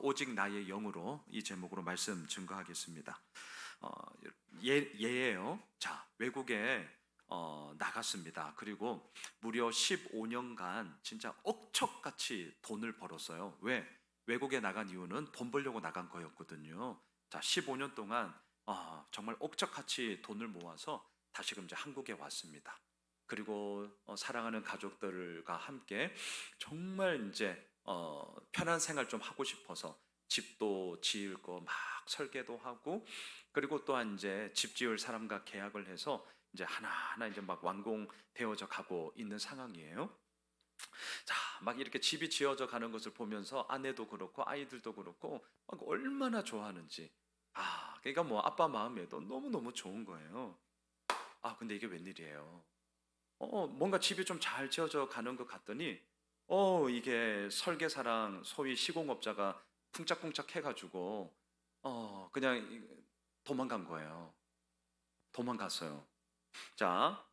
오직 나의 영으로 이 제목으로 말씀 증거하겠습니다. 어, 예예요. 자, 외국에 나갔습니다. 그리고 무려 15년간 진짜 억척같이 돈을 벌었어요. 왜? 외국에 나간 이유는 돈 벌려고 나간 거였거든요. 자, 15년 동안 정말 억척같이 돈을 모아서 다시금 이제 한국에 왔습니다. 그리고 사랑하는 가족들과 함께 정말 이제 편한 생활 좀 하고 싶어서 집도 지을 거 막 설계도 하고, 그리고 또한 이제 집 지을 사람과 계약을 해서 이제 하나하나 이제 막 완공되어져 가고 있는 상황이에요. 자, 막 이렇게 집이 지어져 가는 것을 보면서 아내도 그렇고 아이들도 그렇고 막 얼마나 좋아하는지. 그러니까 뭐 아빠 마음에도 너무너무 좋은 거예요. 근데 이게 웬일이에요. 뭔가 집이 좀 잘 지어져 가는 것 같더니 이게 설계사랑 소위 시공업자가 쿵짝쿵짝 해가지고 그냥 도망간 거예요. 도망갔어요. 자,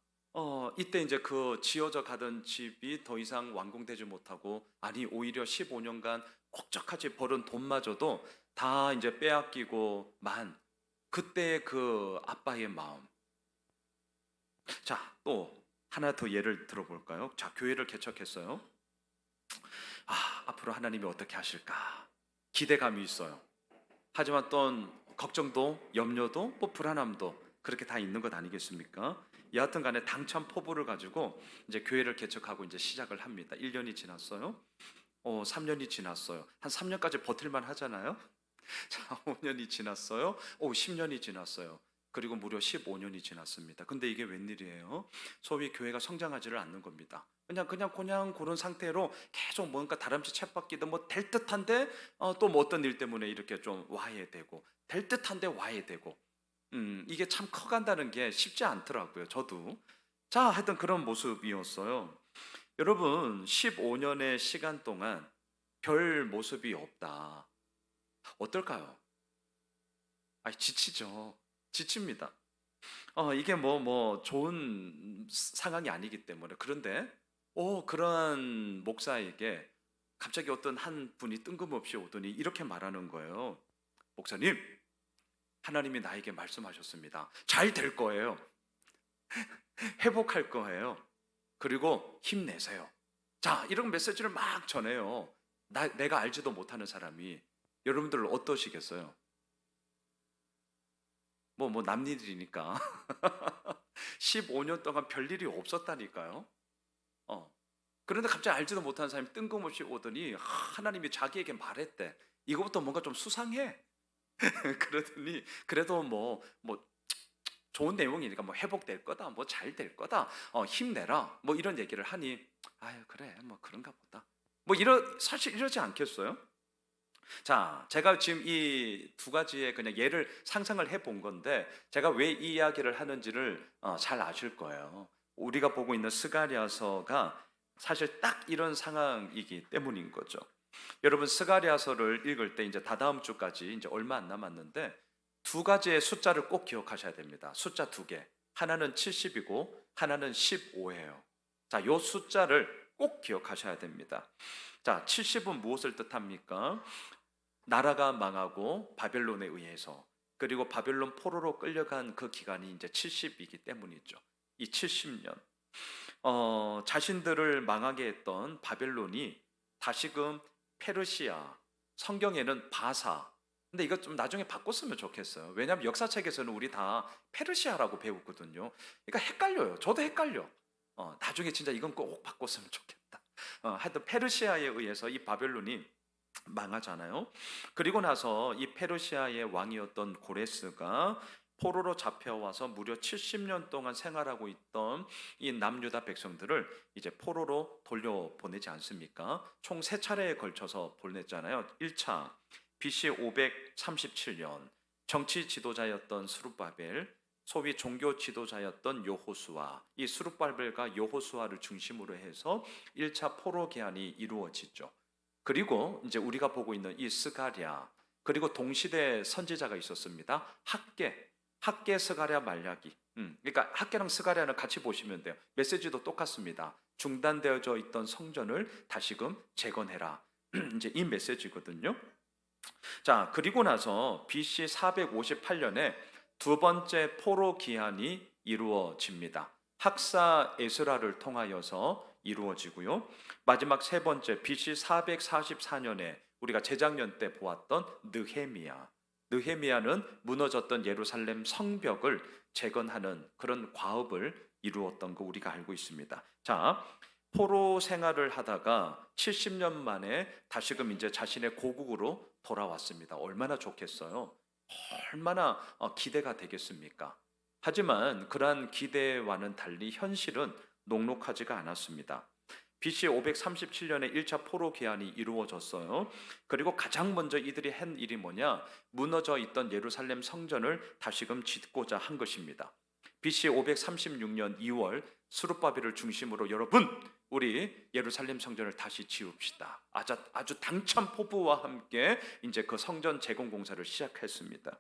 이때 이제 그 지어져 가던 집이 더 이상 완공되지 못하고, 아니 오히려 15년간 억적하지 벌은 돈마저도 다 이제 빼앗기고 만 그때의 그 아빠의 마음. 자, 또 하나 더 예를 들어볼까요? 자, 교회를 개척했어요. 앞으로 하나님이 어떻게 하실까? 기대감이 있어요. 하지만 또 걱정도, 염려도, 뭐 불안함도 그렇게 다 있는 것 아니겠습니까? 여하튼 간에 당찬 포부를 가지고 이제 교회를 개척하고 이제 시작을 합니다. 1년이 지났어요. 3년이 지났어요. 한 3년까지 버틸만 하잖아요. 자, 5년이 지났어요. 10년이 지났어요. 그리고 무려 15년이 지났습니다. 근데 이게 웬일이에요? 소위 교회가 성장하지를 않는 겁니다. 그냥 그런 상태로 계속 뭔가 다람쥐 쳇바퀴도 뭐 될 듯한데 또 뭐 어떤 일 때문에 이렇게 좀 와해되고, 될 듯한데 와해되고, 이게 참 커간다는 게 쉽지 않더라고요. 저도. 자, 하여튼 그런 모습이었어요. 여러분, 15년의 시간 동안 별 모습이 없다. 어떨까요? 지치죠. 지칩니다. 이게 뭐 좋은 상황이 아니기 때문에. 그런데 그러한 목사에게 갑자기 어떤 한 분이 뜬금없이 오더니 이렇게 말하는 거예요. 목사님, 하나님이 나에게 말씀하셨습니다. 잘 될 거예요. 회복할 거예요. 그리고 힘내세요. 자, 이런 메시지를 막 전해요. 내가 알지도 못하는 사람이. 여러분들 어떠시겠어요? 뭐 남일이니까. 15년 동안 별일이 없었다니까요. 어. 그런데 갑자기 알지도 못하는 사람이 뜬금없이 오더니 하나님이 자기에게 말했대. 이거부터 뭔가 좀 수상해. 그러더니 그래도 뭐 좋은 내용이니까 뭐 회복될 거다, 뭐 잘 될 거다, 힘내라, 뭐 이런 얘기를 하니, 아유 그래 뭐 그런가 보다. 뭐 사실 이러지 않겠어요? 자, 제가 지금 이 두 가지의 그냥 예를 상상을 해본 건데, 제가 왜 이 이야기를 하는지를 잘 아실 거예요. 우리가 보고 있는 스가랴서가 사실 딱 이런 상황이기 때문인 거죠. 여러분, 스가랴서를 읽을 때 이제 다다음 주까지 이제 얼마 안 남았는데, 두 가지의 숫자를 꼭 기억하셔야 됩니다. 숫자 두 개. 하나는 70이고 하나는 15예요. 자, 요 숫자를 꼭 기억하셔야 됩니다. 자, 70은 무엇을 뜻합니까? 나라가 망하고 바벨론에 의해서, 그리고 바벨론 포로로 끌려간 그 기간이 이제 70이기 때문이죠. 이 70년 자신들을 망하게 했던 바벨론이 다시금 페르시아, 성경에는 바사, 근데 이것 좀 나중에 바꿨으면 좋겠어요. 왜냐하면 역사책에서는 우리 다 페르시아라고 배웠거든요. 그러니까 헷갈려요. 저도 헷갈려. 나중에 진짜 이건 꼭 바꿨으면 좋겠다. 하여튼 페르시아에 의해서 이 바벨론이 망하잖아요. 그리고 나서 이 페르시아의 왕이었던 고레스가 포로로 잡혀와서 무려 70년 동안 생활하고 있던 이 남유다 백성들을 이제 포로로 돌려보내지 않습니까? 총 세 차례에 걸쳐서 보냈잖아요. 1차 BC 537년 정치 지도자였던 스룹바벨, 소위 종교 지도자였던 여호수아, 이 스룹바벨과 여호수아를 중심으로 해서 1차 포로 개환이 이루어지죠. 그리고 이제 우리가 보고 있는 이 스가랴, 그리고 동시대 선지자가 있었습니다. 학계, 스가랴, 말라기. 그러니까 학계랑 스가랴는 같이 보시면 돼요. 메시지도 똑같습니다. 중단되어져 있던 성전을 다시금 재건해라. 이제 이 메시지거든요. 자, 그리고 나서 BC 458년에 두 번째 포로 기한이 이루어집니다. 학사 에스라를 통하여서 이루어지고요. 마지막 세 번째 BC 444년에 우리가 재작년 때 보았던 느헤미야는 무너졌던 예루살렘 성벽을 재건하는 그런 과업을 이루었던 거 우리가 알고 있습니다. 자, 포로 생활을 하다가 70년 만에 다시금 이제 자신의 고국으로 돌아왔습니다. 얼마나 좋겠어요? 얼마나 기대가 되겠습니까? 하지만 그러한 기대와는 달리 현실은 녹록하지가 않았습니다. BC 537년에 1차 포로 기한이 이루어졌어요. 그리고 가장 먼저 이들이 한 일이 뭐냐? 무너져 있던 예루살렘 성전을 다시금 짓고자 한 것입니다. BC 536년 2월 스룹바벨을 중심으로 여러분 우리 예루살렘 성전을 다시 지읍시다. 아주 당찬 포부와 함께 이제 그 성전 재건 공사를 시작했습니다.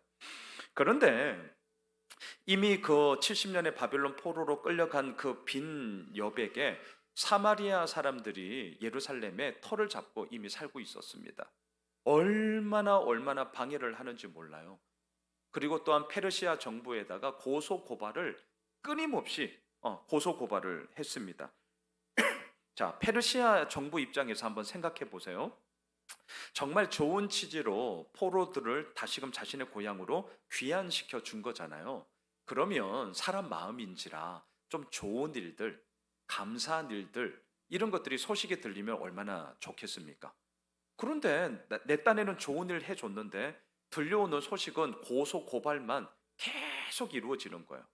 그런데 이미 그 70년의 바벨론 포로로 끌려간 그 빈 여백에 사마리아 사람들이 예루살렘에 터를 잡고 이미 살고 있었습니다. 얼마나 방해를 하는지 몰라요. 그리고 또한 페르시아 정부에다가 고소 고발을 끊임없이 고소 고발을 했습니다. 자, 페르시아 정부 입장에서 한번 생각해 보세요. 정말 좋은 취지로 포로들을 다시금 자신의 고향으로 귀환시켜 준 거잖아요. 그러면 사람 마음인지라 좀 좋은 일들, 감사한 일들 이런 것들이 소식이 들리면 얼마나 좋겠습니까? 그런데 내 딴에는 좋은 일 해줬는데 들려오는 소식은 고소 고발만 계속 이루어지는 거예요.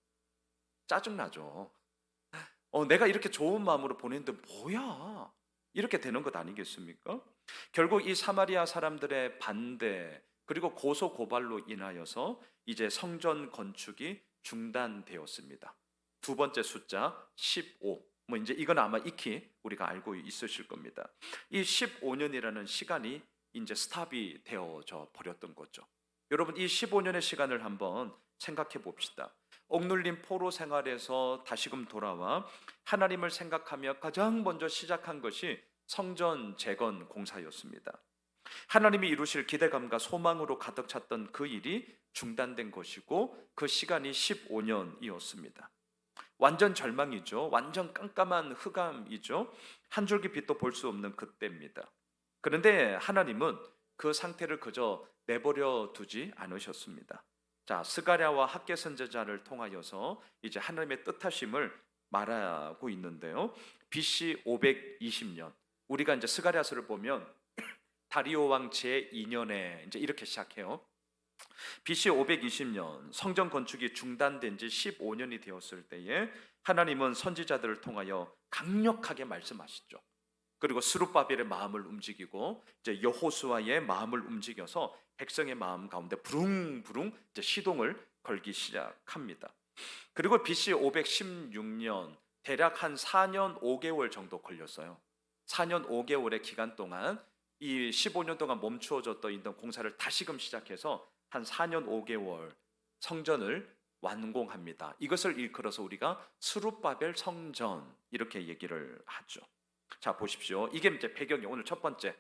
짜증나죠. 내가 이렇게 좋은 마음으로 보냈는데 뭐야? 이렇게 되는 것 아니겠습니까? 결국 이 사마리아 사람들의 반대 그리고 고소 고발로 인하여서 이제 성전 건축이 중단되었습니다. 두 번째 숫자 15. 뭐 이제 이건 아마 익히 우리가 알고 있으실 겁니다. 이 15년이라는 시간이 이제 스탑이 되어져 버렸던 거죠. 여러분 이 15년의 시간을 한번 생각해 봅시다. 억눌린 포로 생활에서 다시금 돌아와 하나님을 생각하며 가장 먼저 시작한 것이 성전 재건 공사였습니다. 하나님이 이루실 기대감과 소망으로 가득 찼던 그 일이 중단된 것이고 그 시간이 15년이었습니다. 완전 절망이죠. 완전 깜깜한 흑암이죠. 한 줄기 빛도 볼 수 없는 그때입니다. 그런데 하나님은 그 상태를 그저 내버려 두지 않으셨습니다. 자, 스가랴와 학개 선지자를 통하여서 이제 하나님의 뜻하심을 말하고 있는데요. BC 520년 우리가 이제 스가랴서를 보면 다리오 왕 제2년에 이제 이렇게 시작해요. BC 520년 성전 건축이 중단된 지 15년이 되었을 때에 하나님은 선지자들을 통하여 강력하게 말씀하시죠. 그리고 스룹바벨의 마음을 움직이고 이제 여호수아의 마음을 움직여서 백성의 마음 가운데 부릉부릉 이제 시동을 걸기 시작합니다. 그리고 BC 516년 대략 한 4년 5개월 정도 걸렸어요. 4년 5개월의 기간 동안 이 15년 동안 멈추어졌던 있던 공사를 다시금 시작해서 한 4년 5개월 성전을 완공합니다. 이것을 일컬어서 우리가 스룹바벨 성전 이렇게 얘기를 하죠. 자, 보십시오. 이게 이제 배경이 오늘 첫 번째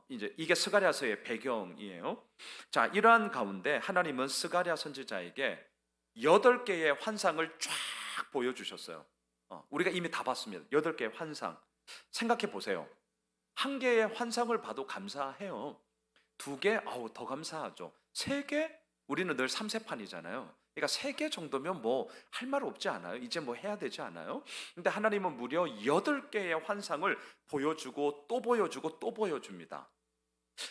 이제 이게 스가랴서의 배경이에요. 자, 이러한 가운데 하나님은 스가랴 선지자에게 8개의 환상을 쫙 보여주셨어요. 우리가 이미 다 봤습니다. 8개의 환상. 생각해 보세요. 한 개의 환상을 봐도 감사해요. 2개, 더 감사하죠. 3개, 우리는 늘 3세판이잖아요. 그러니까 3개 정도면 뭐 할 말 없지 않아요? 이제 뭐 해야 되지 않아요? 근데 하나님은 무려 8개의 환상을 보여주고 또 보여주고 또 보여줍니다.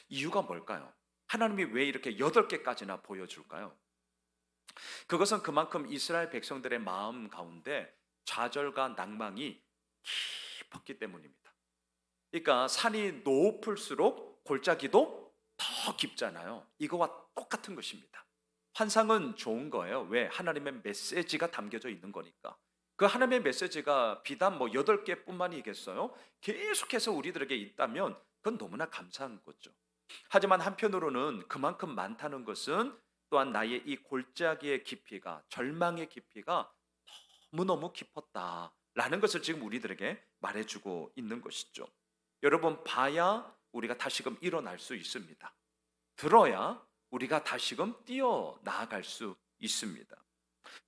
이유가 뭘까요? 하나님이 왜 이렇게 8개까지나 보여줄까요? 그것은 그만큼 이스라엘 백성들의 마음 가운데 좌절과 낭망이 깊었기 때문입니다. 그러니까 산이 높을수록 골짜기도 더 깊잖아요. 이거와 똑같은 것입니다. 환상은 좋은 거예요. 왜? 하나님의 메시지가 담겨져 있는 거니까. 그 하나님의 메시지가 비단 뭐 8개뿐만이겠어요? 계속해서 우리들에게 있다면 그건 너무나 감사한 거죠. 하지만 한편으로는 그만큼 많다는 것은 또한 나의 이 골짜기의 깊이가, 절망의 깊이가 너무너무 깊었다라는 것을 지금 우리들에게 말해주고 있는 것이죠. 여러분, 봐야 우리가 다시금 일어날 수 있습니다. 들어야 우리가 다시금 뛰어 나아갈 수 있습니다.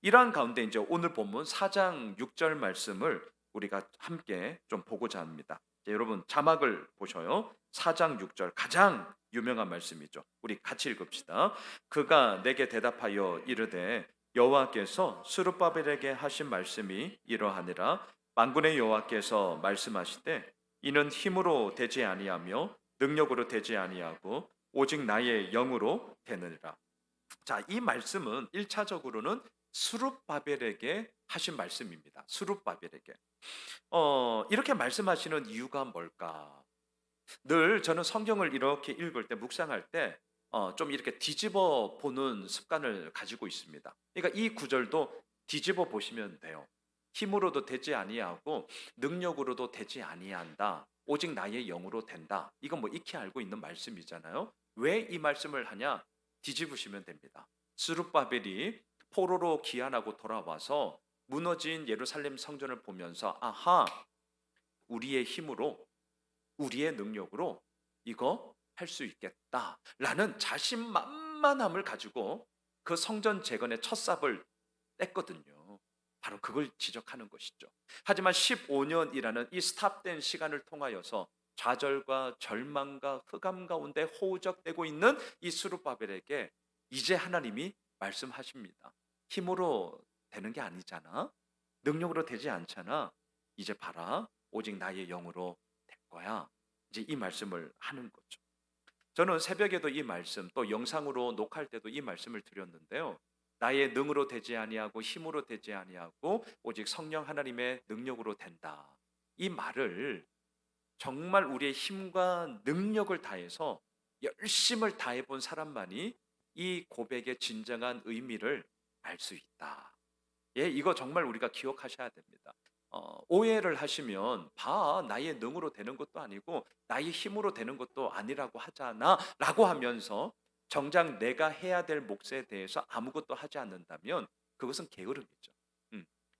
이러한 가운데 이제 오늘 본문 4장 6절 말씀을 우리가 함께 좀 보고자 합니다. 여러분 자막을 보셔요. 4장 6절 가장 유명한 말씀이죠. 우리 같이 읽읍시다. 그가 내게 대답하여 이르되 여호와께서 스룹바벨에게 하신 말씀이 이러하니라. 만군의 여호와께서 말씀하시되 이는 힘으로 되지 아니하며 능력으로 되지 아니하고 오직 나의 영으로 되느니라. 자, 이 말씀은 1차적으로는 스룹바벨에게 하신 말씀입니다. 스룹바벨에게. 이렇게 말씀하시는 이유가 뭘까? 늘 저는 성경을 이렇게 읽을 때 묵상할 때 좀 이렇게 뒤집어 보는 습관을 가지고 있습니다. 그러니까 이 구절도 뒤집어 보시면 돼요. 힘으로도 되지 아니하고 능력으로도 되지 아니한다. 오직 나의 영으로 된다. 이건 뭐 익히 알고 있는 말씀이잖아요. 왜 이 말씀을 하냐? 뒤집으시면 됩니다. 스룹바벨이 포로로 귀환하고 돌아와서 무너진 예루살렘 성전을 보면서 아하, 우리의 힘으로 우리의 능력으로 이거 할 수 있겠다라는 자신만만함을 가지고 그 성전 재건의 첫 삽을 뗐거든요. 바로 그걸 지적하는 것이죠. 하지만 15년이라는 이 스탑된 시간을 통하여서 좌절과 절망과 흑암 가운데 호우적대고 있는 이 스룹바벨에게 이제 하나님이 말씀하십니다. 힘으로 되는 게 아니잖아. 능력으로 되지 않잖아. 이제 봐라. 오직 나의 영으로 될 거야. 이제 이 말씀을 하는 거죠. 저는 새벽에도 이 말씀, 또 영상으로 녹화할 때도 이 말씀을 드렸는데요. 나의 능으로 되지 아니하고 힘으로 되지 아니하고 오직 성령 하나님의 능력으로 된다. 이 말을 정말 우리의 힘과 능력을 다해서 열심을 다해 본 사람만이 이 고백의 진정한 의미를 알 수 있다. 예, 이거 정말 우리가 기억하셔야 됩니다. 오해를 하시면 나의 능으로 되는 것도 아니고 나의 힘으로 되는 것도 아니라고 하잖아 라고 하면서 정작 내가 해야 될 몫에 대해서 아무것도 하지 않는다면 그것은 게으름이죠.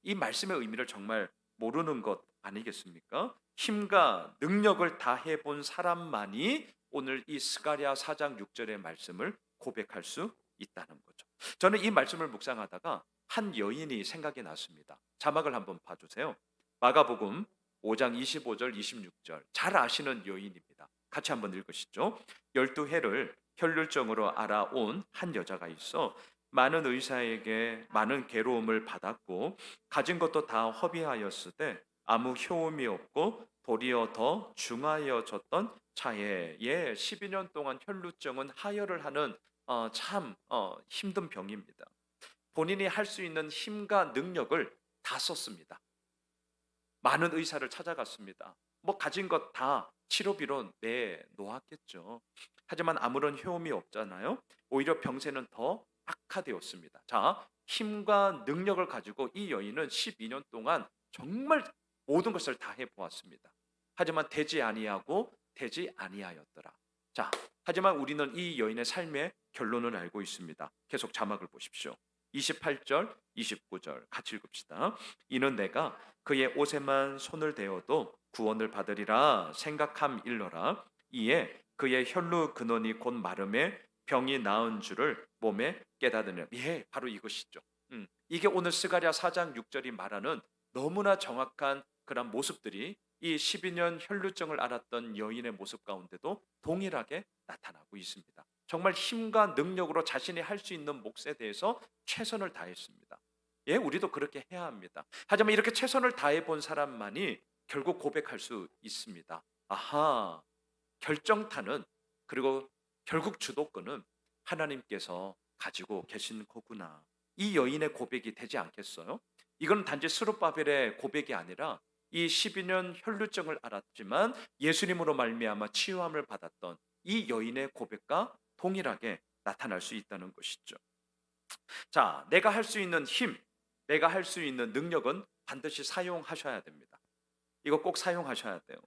이 말씀의 의미를 정말 모르는 것 아니겠습니까? 힘과 능력을 다해 본 사람만이 오늘 이 스가랴 4장 6절의 말씀을 고백할 수 있다는 거죠. 저는 이 말씀을 묵상하다가 한 여인이 생각이 났습니다. 자막을 한번 봐주세요. 마가복음 5장 25절 26절 잘 아시는 여인입니다. 같이 한번 읽으시죠. 12해를 혈루증으로 알아온 한 여자가 있어 많은 의사에게 많은 괴로움을 받았고 가진 것도 다 허비하였으되 아무 효험이 없고 도리어 더 중하여졌던 차에 12년 동안 혈루증은 하혈을 하는 참 힘든 병입니다. 본인이 할 수 있는 힘과 능력을 다 썼습니다. 많은 의사를 찾아갔습니다. 뭐 가진 것 다 치료비로 내놓았겠죠. 하지만 아무런 효험이 없잖아요. 오히려 병세는 더 악화되었습니다. 자, 힘과 능력을 가지고 이 여인은 12년 동안 정말 모든 것을 다 해보았습니다. 하지만 되지 아니하고 되지 아니하였더라. 자, 하지만 우리는 이 여인의 삶의 결론을 알고 있습니다. 계속 자막을 보십시오. 28절, 29절 같이 읽읍시다. 이는 내가 그의 옷에만 손을 대어도 구원을 받으리라 생각함 일러라. 이에 그의 혈루 근원이 곧 마름에 병이 나은 줄을 몸에 깨닫으려. 예, 바로 이것이죠. 이게 오늘 스가랴 4장 6절이 말하는 너무나 정확한 그런 모습들이 이 12년 혈루증을 앓았던 여인의 모습 가운데도 동일하게 나타나고 있습니다. 정말 힘과 능력으로 자신이 할 수 있는 몫에 대해서 최선을 다했습니다. 예, 우리도 그렇게 해야 합니다. 하지만 이렇게 최선을 다해 본 사람만이 결국 고백할 수 있습니다. 아하, 결정타는 그리고 결국 주도권은 하나님께서 가지고 계신 거구나. 이 여인의 고백이 되지 않겠어요? 이건 단지 스룹바벨의 고백이 아니라 이 12년 혈루증을 앓았지만 예수님으로 말미암아 치유함을 받았던 이 여인의 고백과 동일하게 나타날 수 있다는 것이죠. 자, 내가 할 수 있는 힘, 내가 할 수 있는 능력은 반드시 사용하셔야 됩니다. 이거 꼭 사용하셔야 돼요.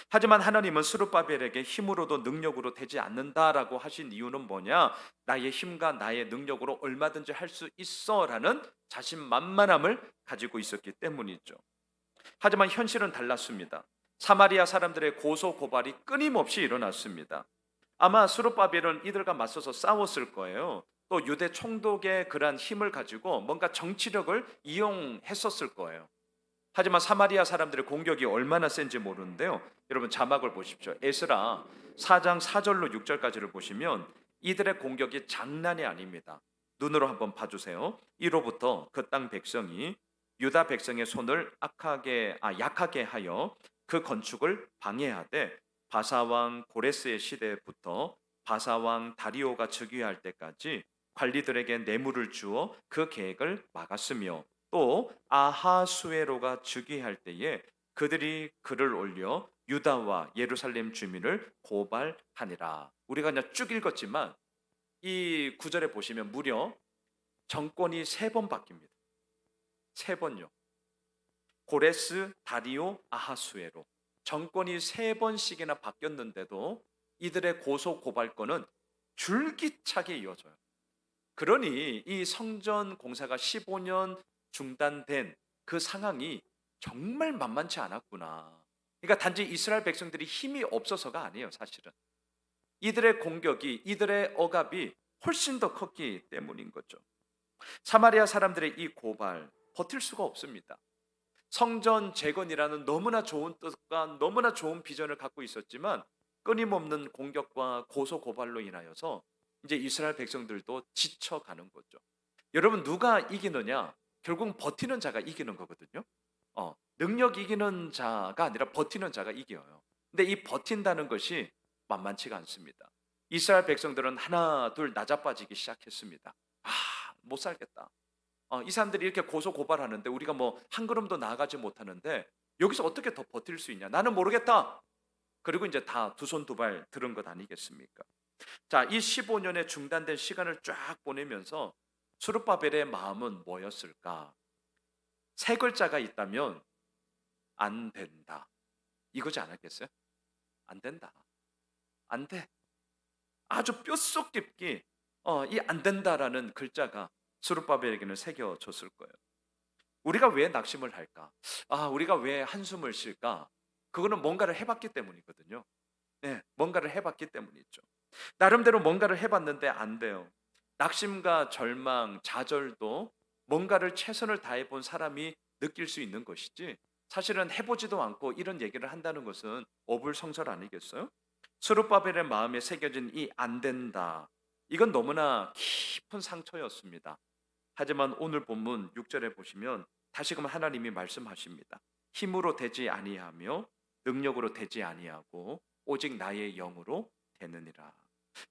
하지만 하나님은 스룹바벨에게 힘으로도 능력으로 되지 않는다라고 하신 이유는 뭐냐? 나의 힘과 나의 능력으로 얼마든지 할 수 있어라는 자신만만함을 가지고 있었기 때문이죠. 하지만 현실은 달랐습니다. 사마리아 사람들의 고소 고발이 끊임없이 일어났습니다. 아마 스룹바벨은 이들과 맞서서 싸웠을 거예요. 또 유대 총독의 그러한 힘을 가지고 뭔가 정치력을 이용했었을 거예요. 하지만 사마리아 사람들의 공격이 얼마나 센지 모르는데요. 여러분 자막을 보십시오. 에스라 4장 4절로 6절까지를 보시면 이들의 공격이 장난이 아닙니다. 눈으로 한번 봐주세요. 이로부터 그 땅 백성이 유다 백성의 손을 약하게 하여 그 건축을 방해하되 바사왕 고레스의 시대부터 바사왕 다리오가 즉위할 때까지 관리들에게 뇌물을 주어 그 계획을 막았으며 또 아하수에로가 즉위할 때에 그들이 글을 올려 유다와 예루살렘 주민을 고발하니라. 우리가 그냥 쭉 읽었지만 이 구절에 보시면 무려 정권이 세 번 바뀝니다. 세 번요. 고레스, 다리오, 아하수에로 정권이 세 번씩이나 바뀌었는데도 이들의 고소 고발건은 줄기차게 이어져요. 그러니 이 성전 공사가 15년 중단된 그 상황이 정말 만만치 않았구나. 그러니까 단지 이스라엘 백성들이 힘이 없어서가 아니에요, 사실은. 이들의 공격이, 이들의 억압이 훨씬 더 컸기 때문인 거죠. 사마리아 사람들의 이 고발, 버틸 수가 없습니다. 성전 재건이라는 너무나 좋은 뜻과 너무나 좋은 비전을 갖고 있었지만 끊임없는 공격과 고소 고발로 인하여서 이제 이스라엘 백성들도 지쳐가는 거죠. 여러분 누가 이기느냐? 결국 버티는 자가 이기는 거거든요. 능력 이기는 자가 아니라 버티는 자가 이겨요. 근데 이 버틴다는 것이 만만치가 않습니다. 이스라엘 백성들은 하나 둘 낮아빠지기 시작했습니다. 못 살겠다. 이 사람들이 이렇게 고소 고발하는데 우리가 뭐 한 걸음도 나아가지 못하는데 여기서 어떻게 더 버틸 수 있냐? 나는 모르겠다. 그리고 이제 다 두 손 두 발 들은 것 아니겠습니까? 자, 이 15년의 중단된 시간을 쫙 보내면서 스룹바벨의 마음은 뭐였을까? 세 글자가 있다면 안 된다. 이거지 않았겠어요? 안 된다. 안 돼. 아주 뼛속 깊이 이 안 된다라는 글자가 스룹바벨에게는 새겨졌을 거예요. 우리가 왜 낙심을 할까? 우리가 왜 한숨을 쉴까? 그거는 뭔가를 해봤기 때문이거든요. 네, 뭔가를 해봤기 때문이죠. 나름대로 뭔가를 해봤는데 안 돼요. 낙심과 절망, 좌절도 뭔가를 최선을 다해본 사람이 느낄 수 있는 것이지 사실은 해보지도 않고 이런 얘기를 한다는 것은 어불성설 아니겠어요? 스룹바벨의 마음에 새겨진 이 안 된다. 이건 너무나 깊은 상처였습니다. 하지만 오늘 본문 6절에 보시면 다시금 하나님이 말씀하십니다. 힘으로 되지 아니하며 능력으로 되지 아니하고 오직 나의 영으로 되느니라.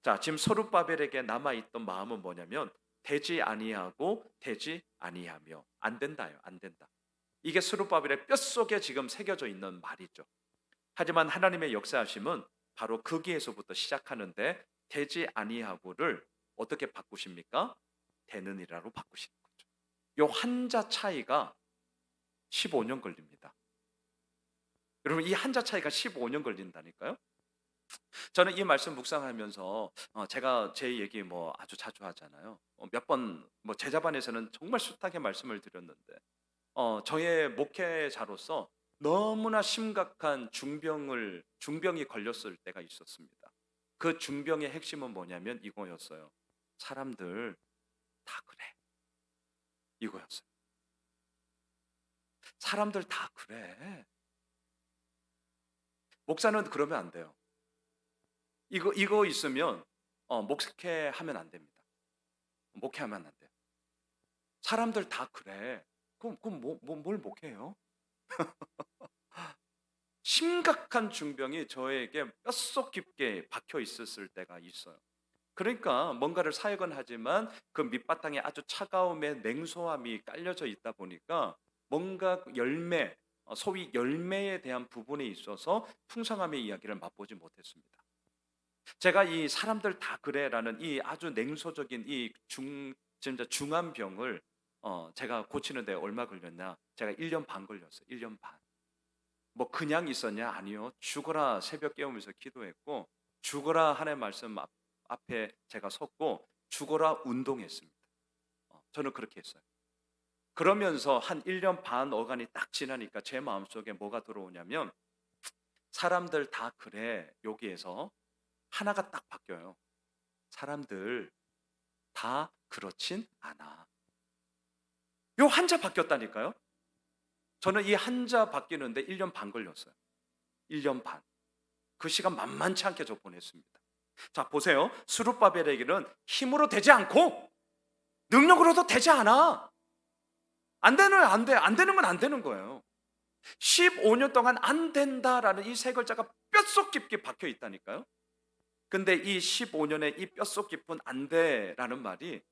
자, 지금 스룹바벨에게 남아있던 마음은 뭐냐면 되지 아니하고 되지 아니하며 안 된다요. 안 된다. 이게 스룹바벨의 뼛속에 지금 새겨져 있는 말이죠. 하지만 하나님의 역사하심은 바로 거기에서부터 시작하는데 되지 아니하고를 어떻게 바꾸십니까? 되느니라로 바꾸시는 거죠. 요 한자 차이가 15년 걸립니다. 여러분 이 한자 차이가 15년 걸린다니까요. 저는 이 말씀 묵상하면서 제가 제 얘기 뭐 아주 자주 하잖아요. 몇 번 뭐 제자반에서는 정말 숱하게 말씀을 드렸는데 저의 목회자로서 너무나 심각한 중병이 걸렸을 때가 있었습니다. 그 중병의 핵심은 뭐냐면 이거였어요. 사람들 다 그래. 이거였어요. 사람들 다 그래. 목사는 그러면 안 돼요. 이거 있으면 목회하면 안 됩니다. 목회하면 안 돼요. 사람들 다 그래. 그럼 뭘 목회해요? 심각한 중병이 저에게 뼛속 깊게 박혀 있었을 때가 있어요. 그러니까 뭔가를 사역은 하지만 그 밑바탕에 아주 차가움의 냉소함이 깔려져 있다 보니까 뭔가 소위 열매에 대한 부분에 있어서 풍성함의 이야기를 맛보지 못했습니다. 제가 이 사람들 다 그래라는 이 아주 냉소적인 진짜 중한 병을 제가 고치는데 얼마 걸렸냐? 제가 1년 반 걸렸어요. 1년 반. 뭐 그냥 있었냐? 아니요. 죽어라 새벽 깨우면서 기도했고 죽어라 하나님의 말씀 앞에 제가 섰고 죽어라 운동했습니다. 저는 그렇게 했어요. 그러면서 한 1년 반 어간이 딱 지나니까 제 마음속에 뭐가 들어오냐면 사람들 다 그래. 여기에서 하나가 딱 바뀌어요. 사람들 다 그렇진 않아. 요 한자 바뀌었다니까요. 저는 이 한자 바뀌는데 1년 반 걸렸어요. 1년 반. 그 시간 만만치 않게 저 보냈습니다. 자, 보세요. 스룹바벨에게는 힘으로 되지 않고 능력으로도 되지 않아. 안 되는 건 안 되는 거예요. 15년 동안 안 된다라는 이 세 글자가 뼛속 깊게 박혀 있다니까요. 근데 이 15년의 이 뼛속 깊은 안 돼라는 말이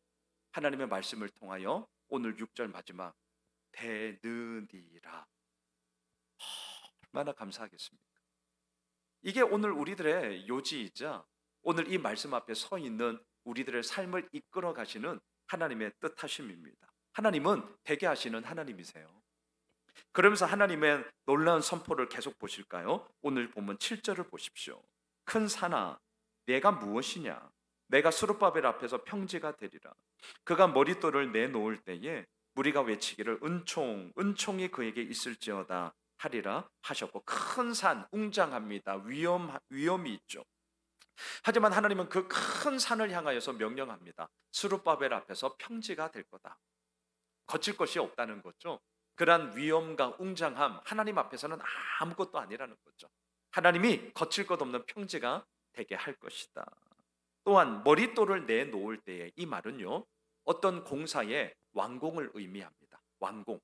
하나님의 말씀을 통하여 오늘 6절 마지막 되느니라. 얼마나 감사하겠습니까? 이게 오늘 우리들의 요지이자 오늘 이 말씀 앞에 서 있는 우리들의 삶을 이끌어 가시는 하나님의 뜻하심입니다. 하나님은 되게 하시는 하나님이세요. 그러면서 하나님의 놀라운 선포를 계속 보실까요? 오늘 본문 7절을 보십시오. 큰 산아 내가 무엇이냐? 내가 스룹바벨 앞에서 평지가 되리라. 그가 머릿돌을 내놓을 때에 무리가 외치기를 은총 은총이 그에게 있을지어다 하리라 하셨고, 큰 산 웅장합니다. 위험이 있죠. 하지만 하나님은 그 큰 산을 향하여서 명령합니다. 스룹바벨 앞에서 평지가 될 거다. 거칠 것이 없다는 거죠. 그러한 위험과 웅장함, 하나님 앞에서는 아무것도 아니라는 거죠. 하나님이 거칠 것 없는 평지가 되게 할 것이다. 또한 머릿돌을 내놓을 때에, 이 말은요 어떤 공사의 완공을 의미합니다. 완공.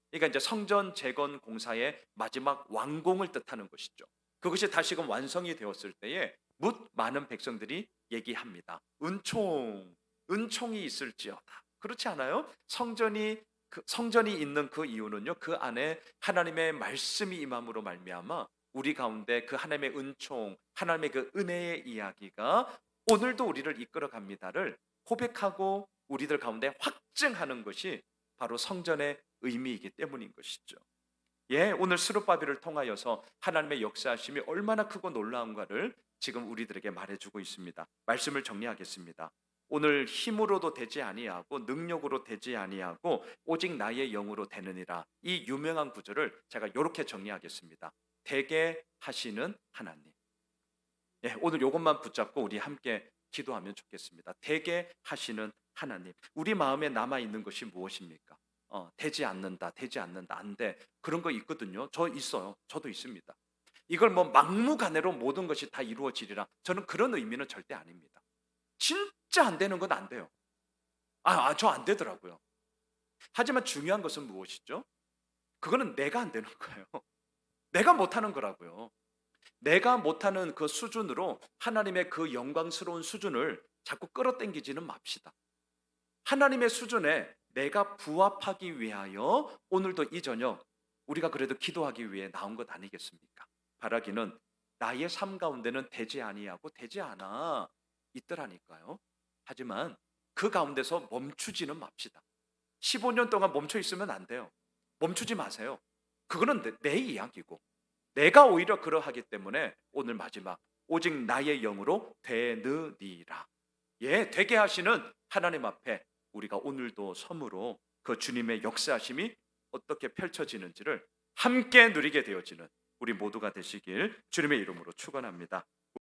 그러니까 이제 성전 재건 공사의 마지막 완공을 뜻하는 것이죠. 그것이 다시금 완성이 되었을 때에 묻 많은 백성들이 얘기합니다. 은총이 있을지어다. 그렇지 않아요? 성전이 있는 그 이유는요, 그 안에 하나님의 말씀이 임함으로 말미암아 우리 가운데 그 하나님의 은총, 하나님의 그 은혜의 이야기가 오늘도 우리를 이끌어 갑니다를 고백하고 우리들 가운데 확증하는 것이 바로 성전의 의미이기 때문인 것이죠. 예, 오늘 스룹바벨을 통하여서 하나님의 역사하심이 얼마나 크고 놀라운가를 지금 우리들에게 말해주고 있습니다. 말씀을 정리하겠습니다. 오늘 힘으로도 되지 아니하고 능력으로 되지 아니하고 오직 나의 영으로 되느니라, 이 유명한 구절을 제가 이렇게 정리하겠습니다. 되게 하시는 하나님. 예, 오늘 이것만 붙잡고 우리 함께 기도하면 좋겠습니다. 되게 하시는 하나님. 우리 마음에 남아있는 것이 무엇입니까? 되지 않는다, 안 돼. 그런 거 있거든요. 저 있어요. 저도 있습니다. 이걸 뭐 막무가내로 모든 것이 다 이루어지리라, 저는 그런 의미는 절대 아닙니다. 진짜 안 되는 건 안 돼요. 저 안 되더라고요. 하지만 중요한 것은 무엇이죠? 그거는 내가 안 되는 거예요. 내가 못하는 거라고요. 내가 못하는 그 수준으로 하나님의 그 영광스러운 수준을 자꾸 끌어당기지는 맙시다. 하나님의 수준에 내가 부합하기 위하여 오늘도 이 저녁 우리가 그래도 기도하기 위해 나온 것 아니겠습니까? 바라기는 나의 삶 가운데는 되지 아니하고 되지 않아 있더라니까요. 하지만 그 가운데서 멈추지는 맙시다. 15년 동안 멈춰 있으면 안 돼요. 멈추지 마세요. 그거는 내 이야기고, 내가 오히려 그러하기 때문에 오늘 마지막 오직 나의 영으로 되느니라. 예, 되게 하시는 하나님 앞에 우리가 오늘도 섬으로 그 주님의 역사하심이 어떻게 펼쳐지는지를 함께 누리게 되어지는 우리 모두가 되시길 주님의 이름으로 축원합니다.